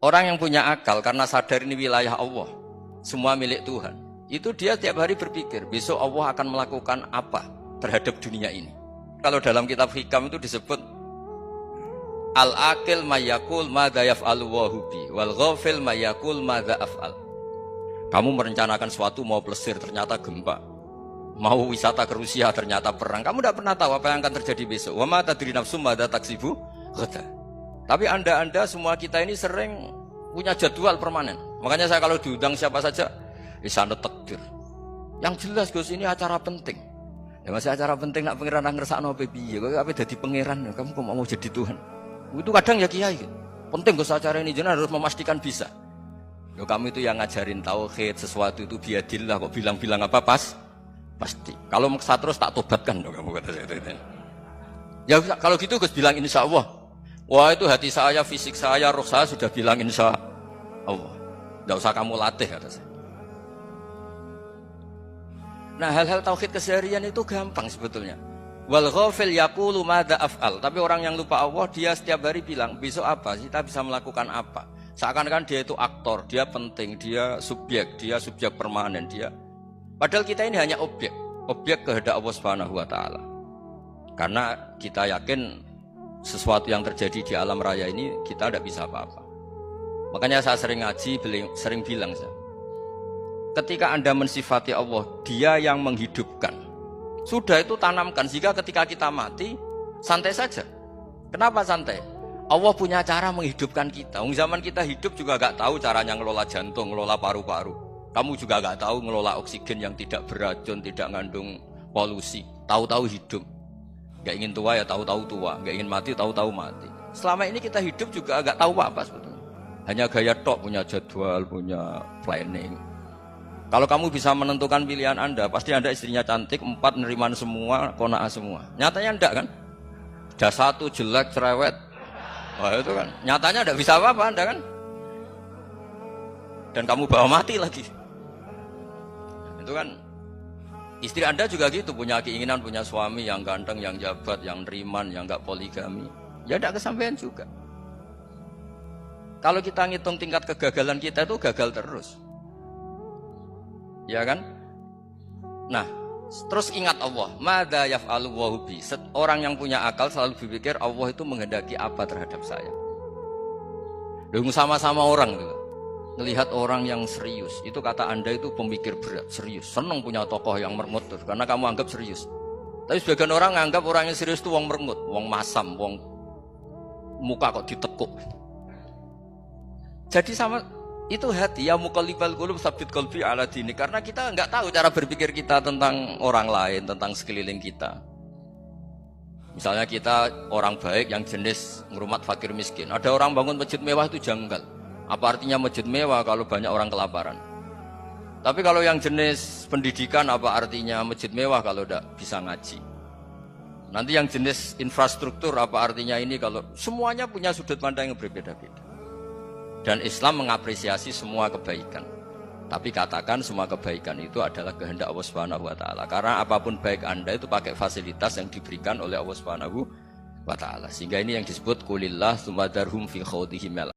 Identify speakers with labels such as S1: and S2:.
S1: Orang yang punya akal karena sadar ini wilayah Allah, semua milik Tuhan, itu dia tiap hari berpikir, besok Allah akan melakukan apa terhadap dunia ini. Kalau dalam kitab Hikam itu disebut al-aqil mayakul madza yaf'alu wa hubi wal ghafil mayakul madza af'al. Kamu merencanakan sesuatu mau plesir ternyata gempa, mau wisata ke Rusia ternyata perang. Kamu tidak pernah tahu apa yang akan terjadi besok. Wa ma tadri nafsum madza taksibu ghadan. Tapi anda semua kita ini sering punya jadwal permanen. Makanya saya kalau diundang siapa saja, sana takdir. Yang jelas Gus ini acara penting. Ya masih acara penting nak pangeran ngersakno apa piye? Kok ape dadi pangeran? Kamu kok mau jadi Tuhan? Itu kadang ya kiai. Penting Gus acara ini jenengan harus memastikan bisa. Loh, kamu itu yang ngajarin tauhid, sesuatu itu biadillah kok bilang-bilang apa pasti. Kalau maksa terus tak tobatkan loh kamu kata saya itu. Ya kalau gitu Gus bilang insyaallah. Wah itu hati saya, fisik saya, roh saya sudah bilang insya Allah. Tidak usah kamu latih kata saya. Nah hal-hal tauhid keseharian itu gampang sebetulnya. Wal ghafil yaqulu madza af'al. Tapi orang yang lupa Allah dia setiap hari bilang besok apa? Kita bisa melakukan apa? Seakan-akan dia itu aktor, dia penting, dia subjek permanen dia. Padahal kita ini hanya objek kehendak Allah Subhanahu wa taala. Karena kita yakin sesuatu yang terjadi di alam raya ini kita tidak bisa apa-apa. Makanya saya sering ngaji, sering bilang saya, ketika Anda mensifati Allah, dia yang menghidupkan. Sudah itu tanamkan, sehingga ketika kita mati, santai saja. Kenapa santai? Allah punya cara menghidupkan kita. Zaman kita hidup juga gak tahu caranya ngelola jantung, ngelola paru-paru. Kamu juga gak tahu ngelola oksigen yang tidak beracun, tidak mengandung polusi. Tahu-tahu hidup. Gak ingin tua ya tahu-tahu tua, gak ingin mati tahu-tahu mati. Selama ini kita hidup juga agak tahu apa sebetulnya. Hanya gaya tok, punya jadwal, punya planning. Kalau kamu bisa menentukan pilihan Anda, pasti Anda istrinya cantik, 4 neriman semua, qanaah semua. Nyatanya enggak kan? Ada 1 jelek, cerewet. Wah itu kan, nyatanya enggak bisa apa-apa Anda kan? Dan kamu bawa mati lagi. Itu kan. Istri Anda juga gitu, punya keinginan, punya suami yang ganteng, yang jabat, yang neriman, yang enggak poligami. Ya enggak kesampaian juga. Kalau kita ngitung tingkat kegagalan kita itu gagal terus. Ya kan? Nah, terus ingat Allah, madza yaf'alu wa hubi. Orang yang punya akal selalu berpikir Allah itu menghendaki apa terhadap saya. Dengan sama-sama orang gitu. Ngelihat orang yang serius, itu kata Anda itu pemikir berat, serius. Senang punya tokoh yang mermut karena kamu anggap serius. Tapi sebagian orang anggap orang yang serius itu wong mermut, wong masam, wong muka kok ditekuk. Jadi sama itu hati ya muqallibal qulub tsabbit qalbi ala dini, karena kita enggak tahu cara berpikir kita tentang orang lain, tentang sekeliling kita. Misalnya kita orang baik yang jenis ngrumat fakir miskin. Ada orang bangun masjid mewah itu janggal. Apa artinya masjid mewah kalau banyak orang kelaparan? Tapi kalau yang jenis pendidikan apa artinya masjid mewah kalau tidak bisa ngaji? Nanti yang jenis infrastruktur apa artinya ini kalau semuanya punya sudut pandang yang berbeda-beda. Dan Islam mengapresiasi semua kebaikan. Tapi katakan semua kebaikan itu adalah kehendak Allah Subhanahu wa taala. Karena apapun baik Anda itu pakai fasilitas yang diberikan oleh Allah Subhanahu wa taala. Sehingga ini yang disebut qulillah tsumma darhum fi khawdihim.